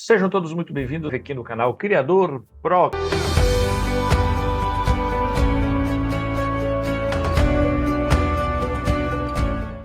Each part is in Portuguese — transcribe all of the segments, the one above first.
Sejam todos muito bem-vindos aqui no canal Criador Pro.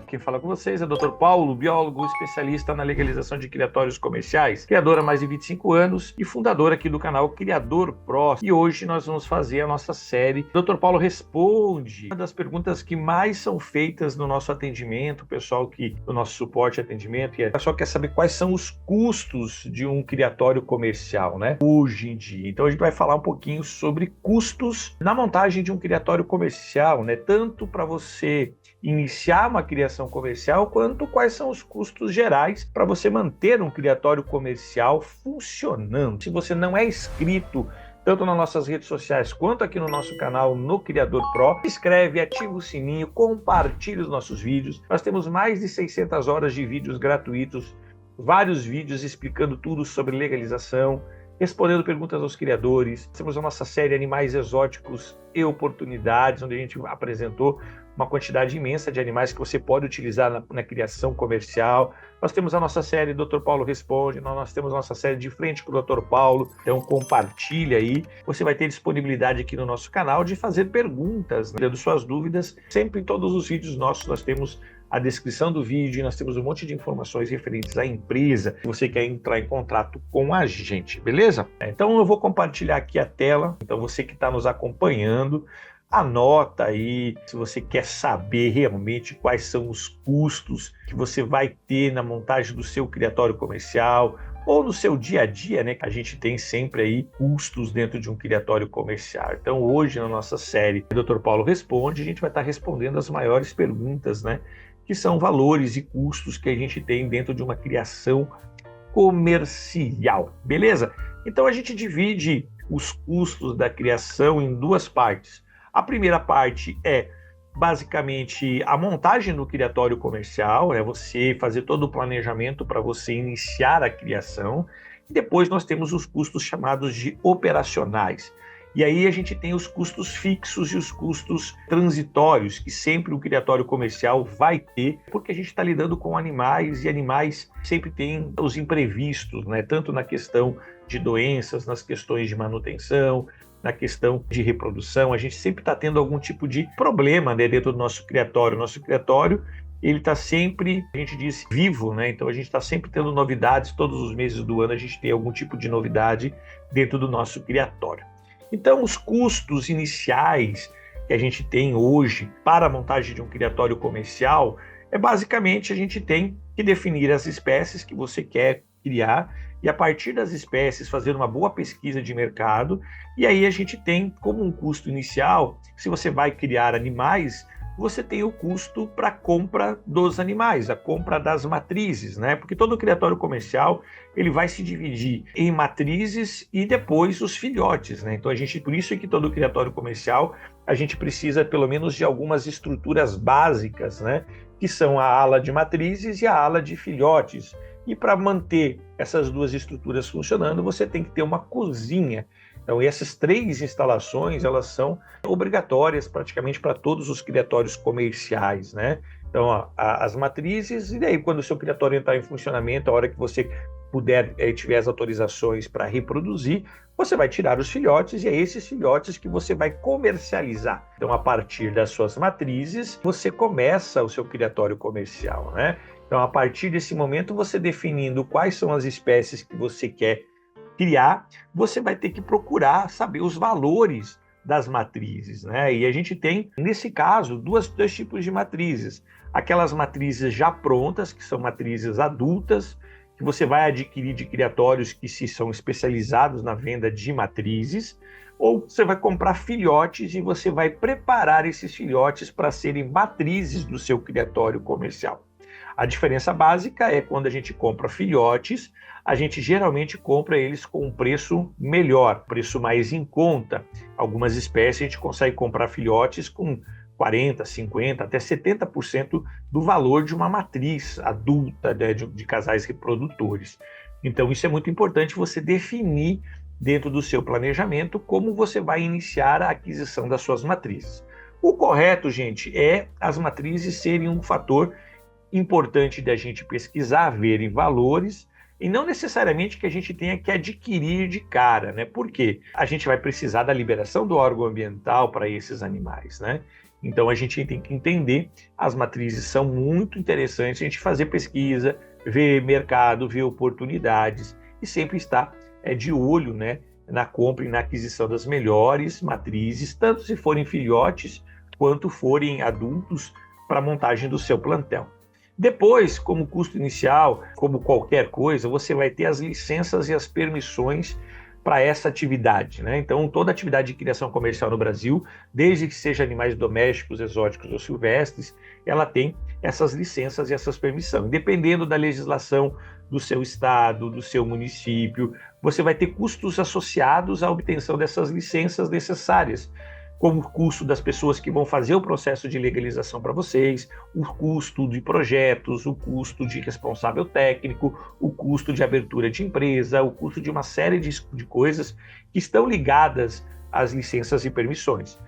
Quem fala com vocês é o Dr. Paulo, biólogo especialista na legalização de criatórios comerciais, criador há mais de 25 anos e fundador aqui do canal Criador Pro. E hoje nós vamos fazer a nossa série Dr. Paulo Responde, uma das perguntas que mais são feitas no nosso atendimento, o pessoal que no nosso suporte e atendimento, e o pessoal quer saber quais são os custos de um criatório comercial, né? Hoje em dia. Então a gente vai falar um pouquinho sobre custos na montagem de um criatório comercial, né? Tanto para você iniciar uma criação comercial, quanto quais são os custos gerais para você manter um criatório comercial funcionando. Se você não é inscrito tanto nas nossas redes sociais quanto aqui no nosso canal no Criador Pro, se inscreve, ativa o sininho, compartilhe os nossos vídeos. Nós temos mais de 600 horas de vídeos gratuitos, vários vídeos explicando tudo sobre legalização, respondendo perguntas aos criadores. Temos a nossa série Animais Exóticos e Oportunidades, onde a gente apresentou uma quantidade imensa de animais que você pode utilizar na criação comercial. Nós temos a nossa série Dr. Paulo Responde, nós temos a nossa série De Frente com o Dr. Paulo, então compartilha aí. Você vai ter disponibilidade aqui no nosso canal de fazer perguntas, né, suas dúvidas. Sempre em todos os vídeos nossos nós temos a descrição do vídeo, nós temos um monte de informações referentes à empresa, se você quer entrar em contato com a gente, beleza? Então eu vou compartilhar aqui a tela, então você que está nos acompanhando, anota aí se você quer saber realmente quais são os custos que você vai ter na montagem do seu criatório comercial ou no seu dia a dia, né? A gente tem sempre aí custos dentro de um criatório comercial. Então hoje na nossa série Dr. Paulo Responde, a gente vai estar respondendo as maiores perguntas, né? Que são valores e custos que a gente tem dentro de uma criação comercial, beleza? Então a gente divide os custos da criação em duas partes. A primeira parte é basicamente a montagem do criatório comercial, é você fazer todo o planejamento para você iniciar a criação. E depois nós temos os custos chamados de operacionais. E aí a gente tem os custos fixos e os custos transitórios, que sempre o criatório comercial vai ter, porque a gente está lidando com animais, e animais sempre têm os imprevistos, né? Tanto na questão de doenças, nas questões de manutenção, na questão de reprodução. A gente sempre está tendo algum tipo de problema, né, dentro do nosso criatório. Nosso criatório, ele está sempre, a gente diz, vivo, né? Então a gente está sempre tendo novidades, todos os meses do ano a gente tem algum tipo de novidade dentro do nosso criatório. Então os custos iniciais que a gente tem hoje para a montagem de um criatório comercial é basicamente a gente tem que definir as espécies que você quer criar e a partir das espécies fazer uma boa pesquisa de mercado, e aí a gente tem como um custo inicial, se você vai criar animais, você tem o custo para a compra dos animais, a compra das matrizes, né? Porque todo criatório comercial ele vai se dividir em matrizes e depois os filhotes, né? Então por isso é que todo criatório comercial a gente precisa pelo menos de algumas estruturas básicas, né? Que são a ala de matrizes e a ala de filhotes. E para manter essas duas estruturas funcionando, você tem que ter uma cozinha. Então essas três instalações, elas são obrigatórias praticamente para todos os criatórios comerciais, né? Então as matrizes, e daí quando o seu criatório entrar em funcionamento, a hora que você puder tiver as autorizações para reproduzir, você vai tirar os filhotes, e é esses filhotes que você vai comercializar. Então a partir das suas matrizes, você começa o seu criatório comercial, né? Então, a partir desse momento, você definindo quais são as espécies que você quer criar, você vai ter que procurar saber os valores das matrizes, né? E a gente tem, nesse caso, dois tipos de matrizes. Aquelas matrizes já prontas, que são matrizes adultas, que você vai adquirir de criatórios que são especializados na venda de matrizes, ou você vai comprar filhotes e você vai preparar esses filhotes para serem matrizes do seu criatório comercial. A diferença básica é quando a gente compra filhotes, a gente geralmente compra eles com um preço melhor, preço mais em conta. Algumas espécies a gente consegue comprar filhotes com 40%, 50%, até 70% do valor de uma matriz adulta, né, de casais reprodutores. Então isso é muito importante você definir dentro do seu planejamento como você vai iniciar a aquisição das suas matrizes. O correto, gente, é as matrizes serem um fator importante da gente pesquisar, verem valores, e não necessariamente que a gente tenha que adquirir de cara, né? Por quê? A gente vai precisar da liberação do órgão ambiental para esses animais, né? Então a gente tem que entender, as matrizes são muito interessantes, a gente fazer pesquisa, ver mercado, ver oportunidades e sempre estar de olho, né, na compra e na aquisição das melhores matrizes, tanto se forem filhotes quanto forem adultos, para a montagem do seu plantel. Depois, como custo inicial, como qualquer coisa, você vai ter as licenças e as permissões para essa atividade, né? Então, toda atividade de criação comercial no Brasil, desde que seja animais domésticos, exóticos ou silvestres, ela tem essas licenças e essas permissões. Dependendo da legislação do seu estado, do seu município, você vai ter custos associados à obtenção dessas licenças necessárias, como o custo das pessoas que vão fazer o processo de legalização para vocês, o custo de projetos, o custo de responsável técnico, o custo de abertura de empresa, o custo de uma série de coisas que estão ligadas às licenças e permissões.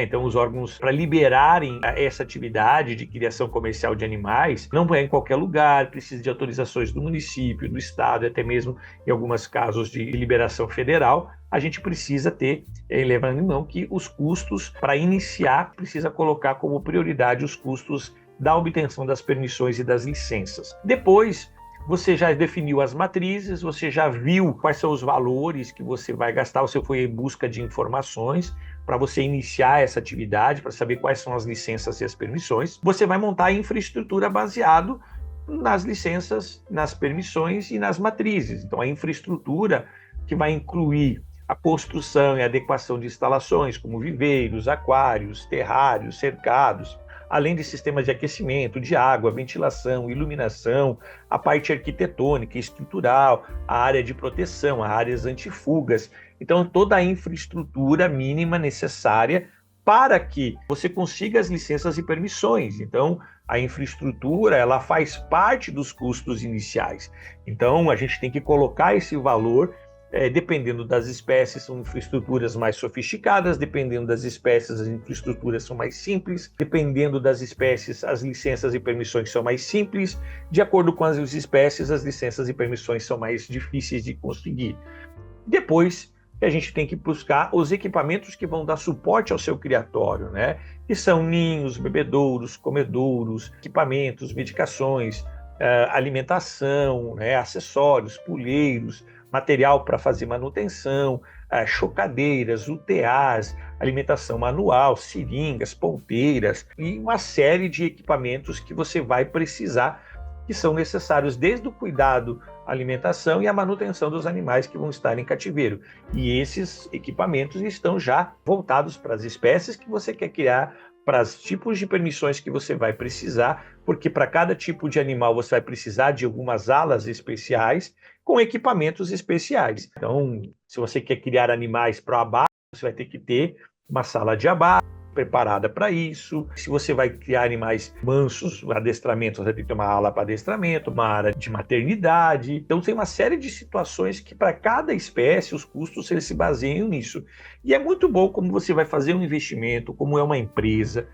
Então, os órgãos, para liberarem essa atividade de criação comercial de animais, não é em qualquer lugar, precisa de autorizações do município, do estado, e até mesmo, em alguns casos, de liberação federal. A gente precisa ter, levando em mão que os custos, para iniciar, precisa colocar como prioridade os custos da obtenção das permissões e das licenças. Depois, você já definiu as matrizes, você já viu quais são os valores que você vai gastar, você foi em busca de informações para você iniciar essa atividade, para saber quais são as licenças e as permissões. Você vai montar a infraestrutura baseado nas licenças, nas permissões e nas matrizes. Então, a infraestrutura que vai incluir a construção e adequação de instalações, como viveiros, aquários, terrários, cercados, além de sistemas de aquecimento, de água, ventilação, iluminação, a parte arquitetônica, estrutural, a área de proteção, as áreas antifugas. Então, toda a infraestrutura mínima necessária para que você consiga as licenças e permissões. Então, a infraestrutura, ela faz parte dos custos iniciais. Então, a gente tem que colocar esse valor. Dependendo das espécies, são infraestruturas mais sofisticadas, dependendo das espécies, as infraestruturas são mais simples, dependendo das espécies, as licenças e permissões são mais simples, de acordo com as espécies, as licenças e permissões são mais difíceis de conseguir. Depois, a gente tem que buscar os equipamentos que vão dar suporte ao seu criatório, né? Que são ninhos, bebedouros, comedouros, equipamentos, medicações, alimentação, né? Acessórios, pulheiros, material para fazer manutenção, chocadeiras, UTAs, alimentação manual, seringas, ponteiras e uma série de equipamentos que você vai precisar, que são necessários desde o cuidado, a alimentação e a manutenção dos animais que vão estar em cativeiro. E esses equipamentos estão já voltados para as espécies que você quer criar, para os tipos de permissões que você vai precisar, porque para cada tipo de animal você vai precisar de algumas alas especiais com equipamentos especiais. Então, se você quer criar animais para o abate, você vai ter que ter uma sala de abate preparada para isso. Se você vai criar animais mansos, adestramento, você vai ter que ter uma ala para adestramento, uma área de maternidade. Então, tem uma série de situações que, para cada espécie, os custos eles se baseiam nisso. E é muito bom como você vai fazer um investimento, como é uma empresa,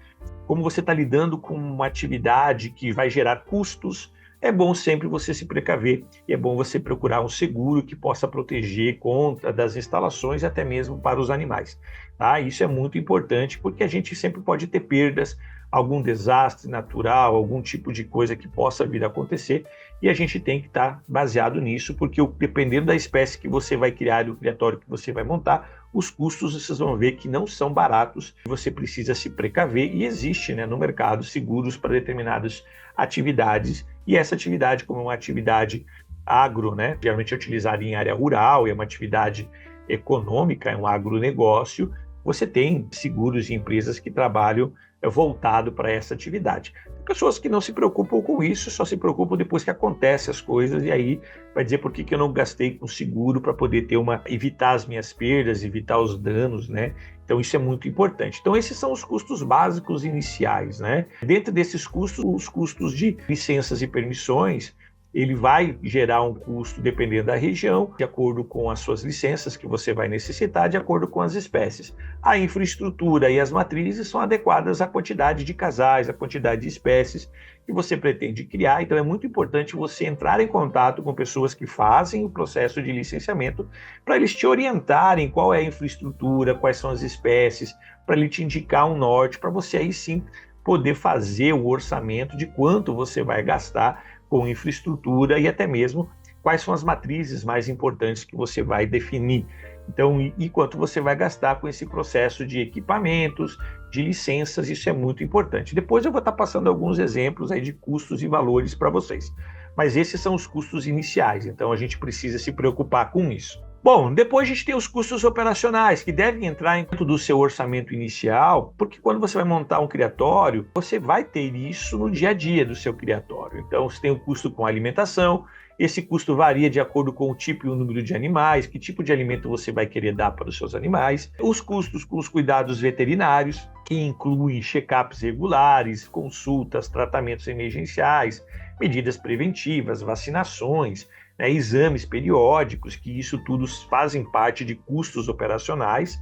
como você está lidando com uma atividade que vai gerar custos. É bom sempre você se precaver e é bom você procurar um seguro que possa proteger contra das instalações e até mesmo para os animais. Tá? Isso é muito importante porque a gente sempre pode ter perdas, algum desastre natural, algum tipo de coisa que possa vir a acontecer e a gente tem que estar baseado nisso porque dependendo da espécie que você vai criar e do criatório que você vai montar, os custos vocês vão ver que não são baratos, você precisa se precaver e existe, né, no mercado seguros para determinadas atividades e essa atividade como uma atividade agro, né, geralmente é utilizada em área rural, é uma atividade econômica, é um agronegócio, você tem seguros e empresas que trabalham voltado para essa atividade. Tem pessoas que não se preocupam com isso, só se preocupam depois que acontecem as coisas e aí vai dizer por que eu não gastei com seguro para poder evitar as minhas perdas, evitar os danos, né? Então isso é muito importante. Então esses são os custos básicos iniciais, né? Dentro desses custos, os custos de licenças e permissões, ele vai gerar um custo dependendo da região, de acordo com as suas licenças que você vai necessitar, de acordo com as espécies. A infraestrutura e as matrizes são adequadas à quantidade de casais, à quantidade de espécies que você pretende criar. Então é muito importante você entrar em contato com pessoas que fazem o processo de licenciamento para eles te orientarem qual é a infraestrutura, quais são as espécies, para ele te indicar um norte, para você aí sim poder fazer o orçamento de quanto você vai gastar com infraestrutura e até mesmo quais são as matrizes mais importantes que você vai definir. Então, e quanto você vai gastar com esse processo de equipamentos, de licenças, isso é muito importante. Depois eu vou estar passando alguns exemplos aí de custos e valores para vocês. Mas esses são os custos iniciais, então a gente precisa se preocupar com isso. Bom, depois a gente tem os custos operacionais, que devem entrar dentro do seu orçamento inicial, porque quando você vai montar um criatório, você vai ter isso no dia a dia do seu criatório. Então, você tem o custo com alimentação, esse custo varia de acordo com o tipo e o número de animais, que tipo de alimento você vai querer dar para os seus animais. Os custos com os cuidados veterinários, que incluem check-ups regulares, consultas, tratamentos emergenciais, medidas preventivas, vacinações, exames periódicos, que isso tudo fazem parte de custos operacionais.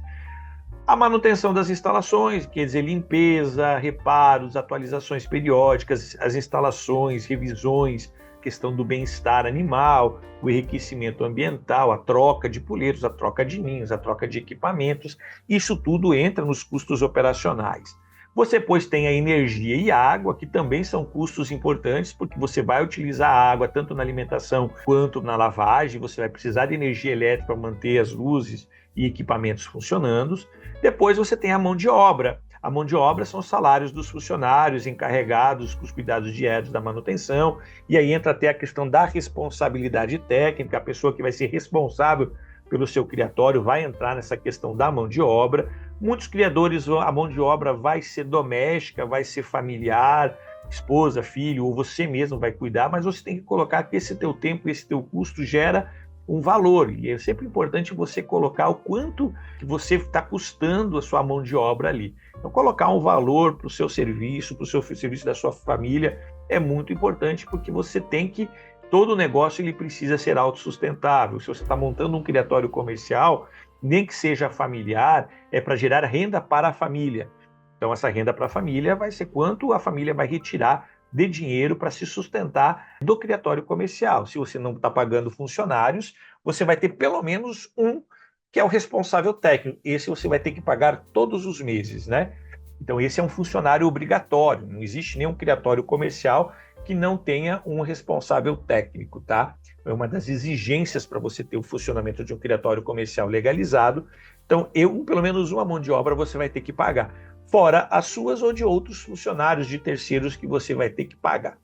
A manutenção das instalações, quer dizer, limpeza, reparos, atualizações periódicas, as instalações, revisões, questão do bem-estar animal, o enriquecimento ambiental, a troca de poleiros, a troca de ninhos, a troca de equipamentos, isso tudo entra nos custos operacionais. Você, pois, tem a energia e a água, que também são custos importantes, porque você vai utilizar a água tanto na alimentação quanto na lavagem, você vai precisar de energia elétrica para manter as luzes e equipamentos funcionando. Depois você tem a mão de obra. A mão de obra são os salários dos funcionários encarregados com os cuidados diários da manutenção, e aí entra até a questão da responsabilidade técnica, a pessoa que vai ser responsável pelo seu criatório vai entrar nessa questão da mão de obra. Muitos criadores, a mão de obra vai ser doméstica, vai ser familiar, esposa, filho, ou você mesmo vai cuidar, mas você tem que colocar que esse teu tempo, esse teu custo gera um valor, e é sempre importante você colocar o quanto que você está custando a sua mão de obra ali. Então, colocar um valor para o seu serviço, para o seu serviço da sua família, é muito importante, porque você tem que, todo negócio ele precisa ser autossustentável. Se você está montando um criatório comercial, nem que seja familiar, é para gerar renda para a família. Então, essa renda para a família vai ser quanto a família vai retirar de dinheiro para se sustentar do criatório comercial. Se você não está pagando funcionários, você vai ter pelo menos um que é o responsável técnico. Esse você vai ter que pagar todos os meses, né? Então, esse é um funcionário obrigatório. Não existe nenhum criatório comercial que não tenha um responsável técnico, tá? É uma das exigências para você ter o funcionamento de um criatório comercial legalizado. Então, pelo menos uma mão de obra você vai ter que pagar, fora as suas ou de outros funcionários de terceiros que você vai ter que pagar.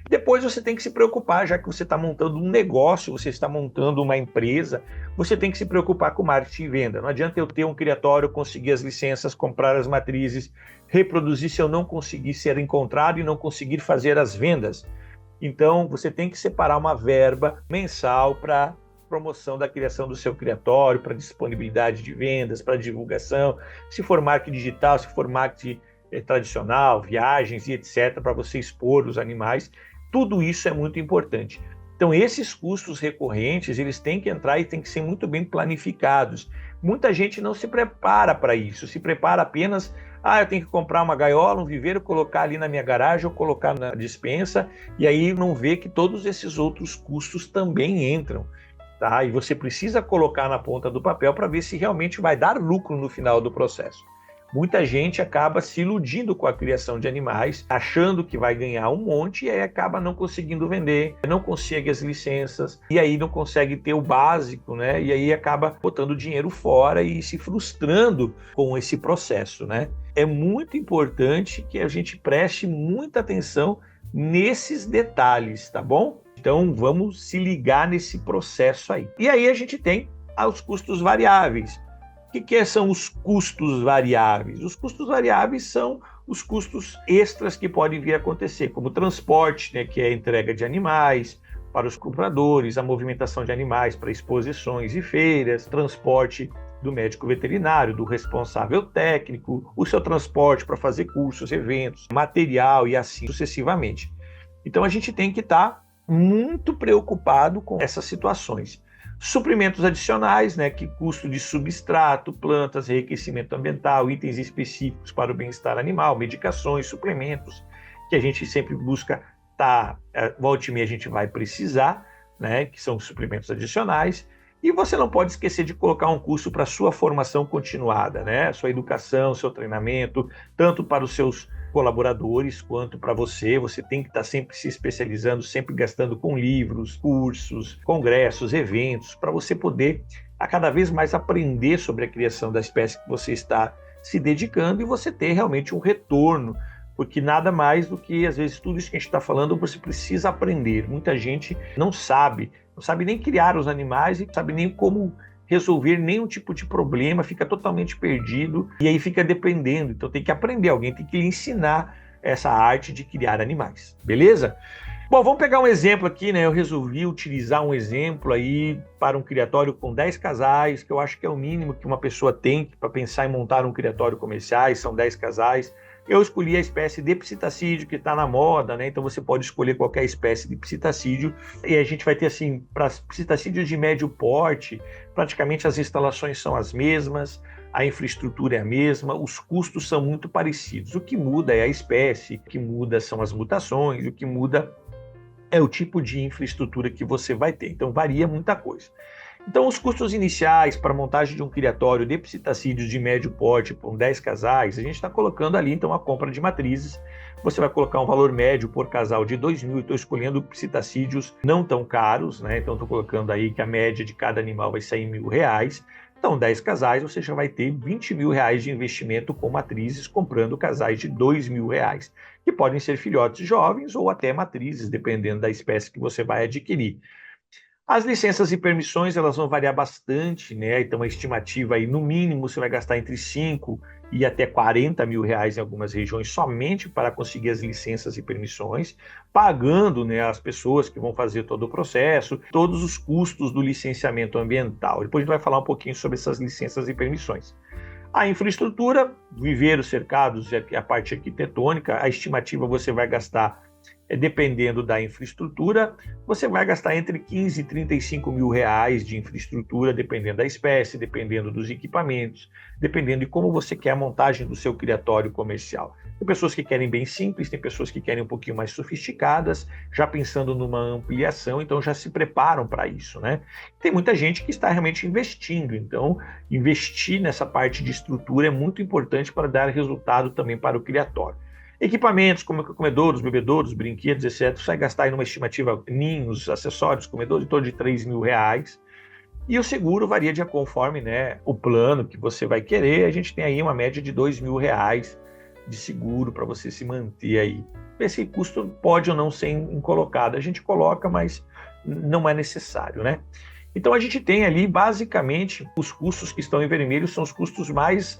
Depois você tem que se preocupar, já que você está montando um negócio, você está montando uma empresa, você tem que se preocupar com marketing e venda. Não adianta eu ter um criatório, conseguir as licenças, comprar as matrizes, reproduzir se eu não conseguir ser encontrado e não conseguir fazer as vendas. Então, você tem que separar uma verba mensal para promoção da criação do seu criatório, para disponibilidade de vendas, para divulgação, se for marketing digital, se for marketing tradicional, viagens e etc., para você expor os animais. Tudo isso é muito importante. Então, esses custos recorrentes, eles têm que entrar e têm que ser muito bem planificados. Muita gente não se prepara para isso, se prepara apenas, eu tenho que comprar uma gaiola, um viveiro, colocar ali na minha garagem ou colocar na despensa, e aí não vê que todos esses outros custos também entram, tá? E você precisa colocar na ponta do papel para ver se realmente vai dar lucro no final do processo. Muita gente acaba se iludindo com a criação de animais, achando que vai ganhar um monte e aí acaba não conseguindo vender, não consegue as licenças e aí não consegue ter o básico, né? E aí acaba botando dinheiro fora e se frustrando com esse processo, né? É muito importante que a gente preste muita atenção nesses detalhes, tá bom? Então vamos se ligar nesse processo aí. E aí a gente tem os custos variáveis. O que são os custos variáveis? Os custos variáveis são os custos extras que podem vir a acontecer, como o transporte, né, que é a entrega de animais para os compradores, a movimentação de animais para exposições e feiras, transporte do médico veterinário, do responsável técnico, o seu transporte para fazer cursos, eventos, material e assim sucessivamente. Então a gente tem que estar muito preocupado com essas situações. Suprimentos adicionais, né, que custo de substrato, plantas, enriquecimento ambiental, itens específicos para o bem-estar animal, medicações, suplementos, que a gente sempre busca volta e meia a gente vai precisar, né, que são suplementos adicionais. E você não pode esquecer de colocar um custo para a sua formação continuada, né, sua educação, seu treinamento, tanto para os seus colaboradores quanto para você. Você tem que estar sempre se especializando, sempre gastando com livros, cursos, congressos, eventos, para você poder a cada vez mais aprender sobre a criação da espécie que você está se dedicando e você ter realmente um retorno, porque nada mais do que, às vezes, tudo isso que a gente está falando, você precisa aprender. Muita gente não sabe nem criar os animais e não sabe nem como resolver nenhum tipo de problema, fica totalmente perdido e aí fica dependendo. Então tem que aprender, alguém tem que lhe ensinar essa arte de criar animais, beleza? Bom, vamos pegar um exemplo aqui, né? Eu resolvi utilizar um exemplo aí para um criatório com 10 casais, que eu acho que é o mínimo que uma pessoa tem para pensar em montar um criatório comercial, são 10 casais. Eu escolhi a espécie de psitacídeo, que está na moda, né? Então você pode escolher qualquer espécie de psitacídeo. E a gente vai ter, assim, para psitacídeos de médio porte, praticamente as instalações são as mesmas, a infraestrutura é a mesma, os custos são muito parecidos. O que muda é a espécie, o que muda são as mutações, o que muda é o tipo de infraestrutura que você vai ter. Então varia muita coisa. Então, os custos iniciais para a montagem de um criatório de psitacídeos de médio porte com 10 casais, a gente está colocando ali, então, a compra de matrizes. Você vai colocar um valor médio por casal de R$2.000. Estou escolhendo psitacídeos não tão caros, né? Então, estou colocando aí que a média de cada animal vai sair R$1.000. Então, 10 casais, você já vai ter R$20.000 de investimento com matrizes, comprando casais de R$2.000, que podem ser filhotes jovens ou até matrizes, dependendo da espécie que você vai adquirir. As licenças e permissões, elas vão variar bastante, né? Então, a estimativa aí, no mínimo, você vai gastar entre 5 e até R$40.000 em algumas regiões somente para conseguir as licenças e permissões, pagando, né, as pessoas que vão fazer todo o processo, todos os custos do licenciamento ambiental. Depois a gente vai falar um pouquinho sobre essas licenças e permissões. A infraestrutura, viveiros cercados, a parte arquitetônica, a estimativa você vai gastar, dependendo da infraestrutura, você vai gastar entre 15 e 35 mil reais de infraestrutura, dependendo da espécie, dependendo dos equipamentos, dependendo de como você quer a montagem do seu criatório comercial. Tem pessoas que querem bem simples, tem pessoas que querem um pouquinho mais sofisticadas, já pensando numa ampliação, então já se preparam para isso, né? Tem muita gente que está realmente investindo, então investir nessa parte de estrutura é muito importante para dar resultado também para o criatório. Equipamentos como comedouros, bebedouros, brinquedos, etc. Você vai gastar aí numa estimativa, ninhos, acessórios, comedouros, em torno de R$3.000. E o seguro varia de conforme, né, o plano que você vai querer. A gente tem aí uma média de R$2.000 de seguro para você se manter aí. Esse custo pode ou não ser colocado. A gente coloca, mas não é necessário, né? Então a gente tem ali, basicamente, os custos que estão em vermelho são os custos mais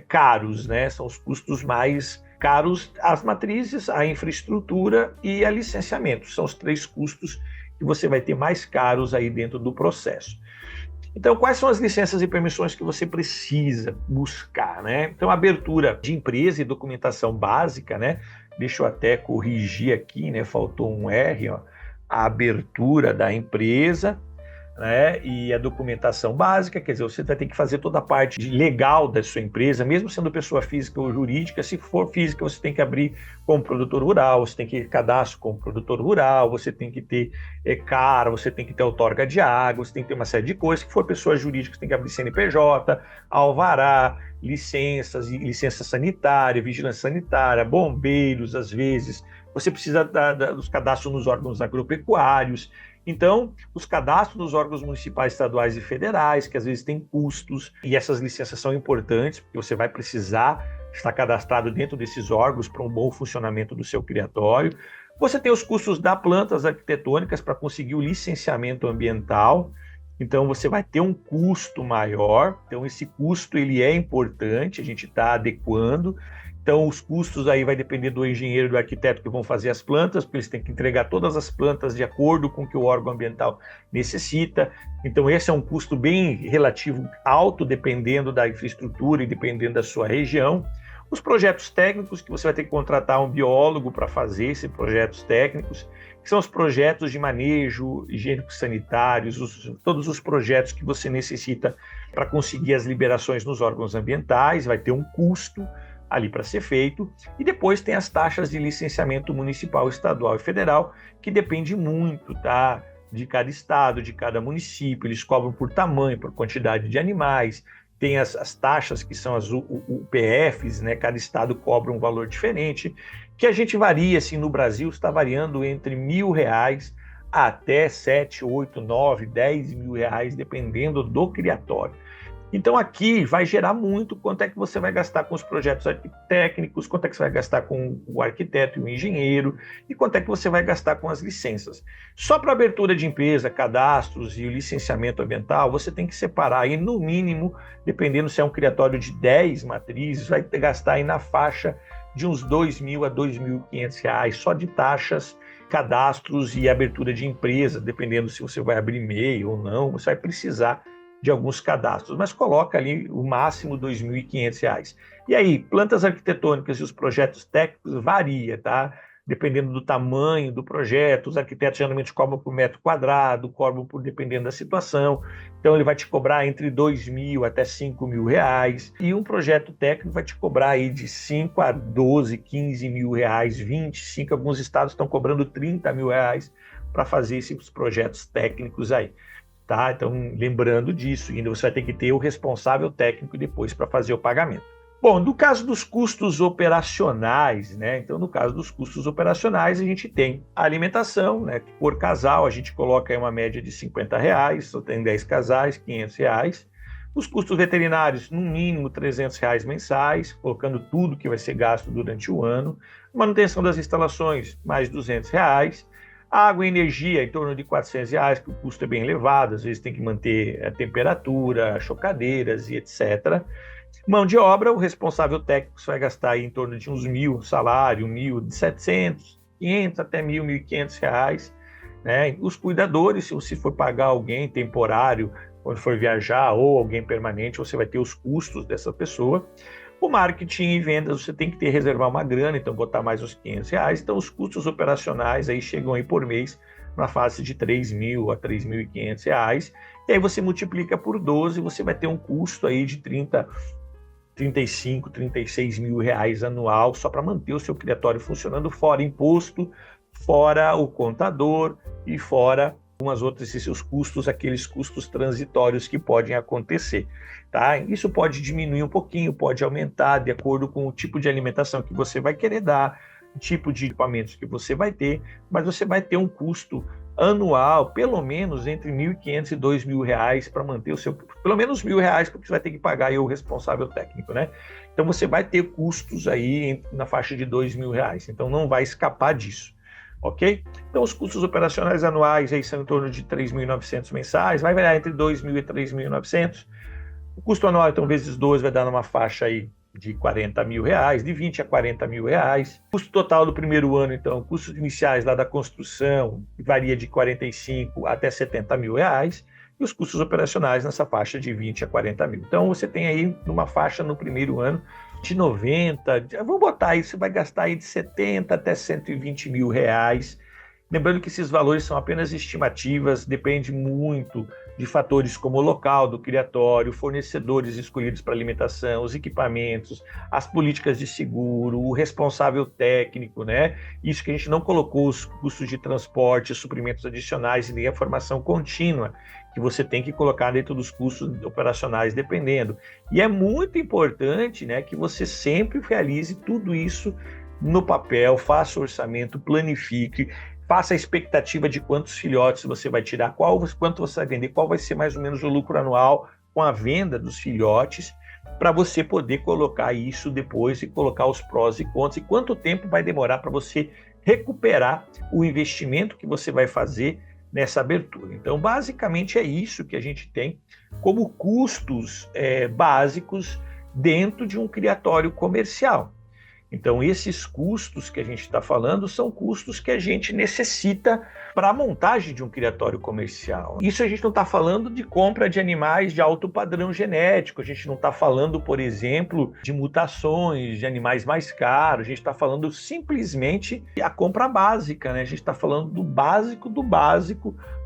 caros, né? São os custos mais caros, as matrizes, a infraestrutura e a licenciamento. São os 3 custos que você vai ter mais caros aí dentro do processo. Então, quais são as licenças e permissões que você precisa buscar, né? Então, abertura de empresa e documentação básica, né? Deixa eu até corrigir aqui, né? Faltou um R, ó. A abertura da empresa, né, e a documentação básica, quer dizer, você vai ter que fazer toda a parte legal da sua empresa, mesmo sendo pessoa física ou jurídica. Se for física, você tem que abrir como produtor rural, você tem que ter cadastro como produtor rural, você tem que ter CAR, você tem que ter outorga de água, você tem que ter uma série de coisas. Se for pessoa jurídica, você tem que abrir CNPJ, alvará, licenças, licença sanitária, vigilância sanitária, bombeiros, às vezes. Você precisa dos cadastros nos órgãos agropecuários. Então, os cadastros dos órgãos municipais, estaduais e federais, que às vezes têm custos, e essas licenças são importantes, porque você vai precisar estar cadastrado dentro desses órgãos para um bom funcionamento do seu criatório. Você tem os custos das plantas arquitetônicas para conseguir o licenciamento ambiental. Então, você vai ter um custo maior. Então, esse custo ele é importante, a gente está adequando. Então, os custos aí vai depender do engenheiro e do arquiteto que vão fazer as plantas, porque eles têm que entregar todas as plantas de acordo com o que o órgão ambiental necessita. Então, esse é um custo bem relativo alto, dependendo da infraestrutura e dependendo da sua região. Os projetos técnicos, que você vai ter que contratar um biólogo para fazer esses projetos técnicos, que são os projetos de manejo higiênico-sanitários, todos os projetos que você necessita para conseguir as liberações nos órgãos ambientais, vai ter um custo ali para ser feito, e depois tem as taxas de licenciamento municipal, estadual e federal, que depende muito, tá, de cada estado, de cada município, eles cobram por tamanho, por quantidade de animais, tem as taxas que são as UPFs, né, cada estado cobra um valor diferente, que a gente varia, assim, no Brasil está variando entre R$ 1.000 até 7, 8, 9, 10 mil reais, dependendo do criatório. Então aqui vai gerar muito quanto é que você vai gastar com os projetos técnicos, quanto é que você vai gastar com o arquiteto e o engenheiro, e quanto é que você vai gastar com as licenças. Só para abertura de empresa, cadastros e o licenciamento ambiental, você tem que separar aí no mínimo, dependendo se é um criatório de 10 matrizes, vai gastar aí na faixa de uns R$ 2.000 a R$ 2.500 só de taxas, cadastros e abertura de empresa, dependendo se você vai abrir MEI ou não, você vai precisar de alguns cadastros, mas coloca ali o máximo R$ 2.500. E aí, plantas arquitetônicas e os projetos técnicos varia, tá? Dependendo do tamanho do projeto, os arquitetos geralmente cobram por metro quadrado, cobram por dependendo da situação, então ele vai te cobrar entre R$ 2.000 até R$ 5.000, e um projeto técnico vai te cobrar aí de 5 a 12, 15 mil reais, 25, alguns estados estão cobrando R$ 30 mil para fazer esses projetos técnicos aí. Tá? Então, lembrando disso, ainda você vai ter que ter o responsável técnico depois para fazer o pagamento. Bom, no caso dos custos operacionais, né? Então, no caso dos custos operacionais, a gente tem a alimentação, né? Por casal, a gente coloca aí uma média de R$ 50, só tem 10 casais, R$ 500. Os custos veterinários, no mínimo R$ 300 mensais, colocando tudo que vai ser gasto durante o ano. Manutenção das instalações, mais R$ 200. Água e energia, em torno de R$ 400, que o custo é bem elevado, às vezes tem que manter a temperatura, chocadeiras e etc. Mão de obra, o responsável técnico vai gastar aí em torno de uns R$ 1.000, salário, de 700, 500 até R$ 1.500, né? Os cuidadores, se você for pagar alguém temporário, quando for viajar, ou alguém permanente, você vai ter os custos dessa pessoa. O marketing e vendas, você tem que ter reservar uma grana, então botar mais uns R$ 500. Então, os custos operacionais aí chegam aí por mês na fase de R$ 3.000 a R$ 3.500. E aí você multiplica por 12, você vai ter um custo aí de 35, 36 mil reais anual só para manter o seu criatório funcionando, fora imposto, fora o contador e fora algumas outras seus custos, aqueles custos transitórios que podem acontecer, tá? Isso pode diminuir um pouquinho, pode aumentar de acordo com o tipo de alimentação que você vai querer dar, o tipo de equipamentos que você vai ter, mas você vai ter um custo anual, pelo menos entre R$ 1.500 e R$ 2.000 para manter o seu, pelo menos R$ 1.000, porque você vai ter que pagar aí o responsável técnico, né? Então você vai ter custos aí na faixa de R$ 2.000, então não vai escapar disso. Ok? Então, os custos operacionais anuais aí são em torno de 3.900 mensais, vai variar entre 2.000 e 3.900. O custo anual, então, vezes 12, vai dar numa faixa aí de 40 mil reais, de 20 a 40 mil reais. O custo total do primeiro ano, então, custos iniciais lá da construção, varia de 45 até 70 mil reais, e os custos operacionais nessa faixa de 20 a 40 mil. Então, você tem aí numa faixa no primeiro ano de 90, vamos botar aí, você vai gastar aí de 70 até 120 mil reais. Lembrando que esses valores são apenas estimativas, depende muito de fatores como o local do criatório, fornecedores escolhidos para alimentação, os equipamentos, as políticas de seguro, o responsável técnico, né? Isso que a gente não colocou os custos de transporte, suprimentos adicionais e nem a formação contínua, que você tem que colocar dentro dos custos operacionais, dependendo. E é muito importante, né, que você sempre realize tudo isso no papel, faça o orçamento, planifique, faça a expectativa de quantos filhotes você vai tirar, quanto você vai vender, qual vai ser mais ou menos o lucro anual com a venda dos filhotes, para você poder colocar isso depois e colocar os prós e contras e quanto tempo vai demorar para você recuperar o investimento que você vai fazer nessa abertura. Então, basicamente é isso que a gente tem como custos básicos dentro de um criatório comercial. Então, esses custos que a gente está falando são custos que a gente necessita para a montagem de um criatório comercial. Isso a gente não está falando de compra de animais de alto padrão genético, a gente não está falando, por exemplo, de mutações de animais mais caros, a gente está falando simplesmente da compra básica, né? A gente está falando do básico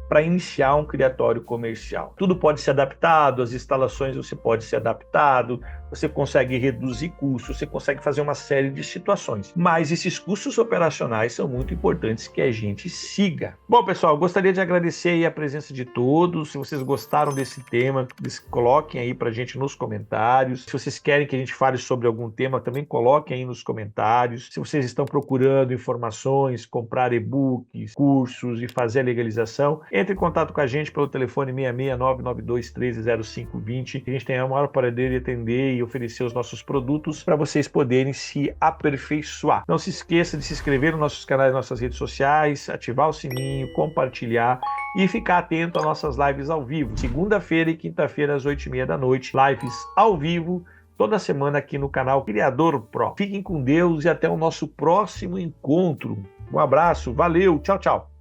para iniciar um criatório comercial. Tudo pode ser adaptado, as instalações você pode ser adaptado, você consegue reduzir custos, você consegue fazer uma série de situações. Mas esses custos operacionais são muito importantes que a gente siga. Bom, pessoal, gostaria de agradecer aí a presença de todos. Se vocês gostaram desse tema, coloquem aí pra gente nos comentários. Se vocês querem que a gente fale sobre algum tema, também coloquem aí nos comentários. Se vocês estão procurando informações, comprar e-books, cursos e fazer a legalização, entre em contato com a gente pelo telefone 66992130520. A gente tem a maior prazer de atender e oferecer os nossos produtos para vocês poderem se aperfeiçoar. Não se esqueça de se inscrever nos nossos canais, nas nossas redes sociais, ativar o sininho, compartilhar e ficar atento às nossas lives ao vivo. Segunda-feira e quinta-feira às 8h30 da noite, lives ao vivo, toda semana aqui no canal Criador Pro. Fiquem com Deus e até o nosso próximo encontro. Um abraço, valeu, tchau, tchau.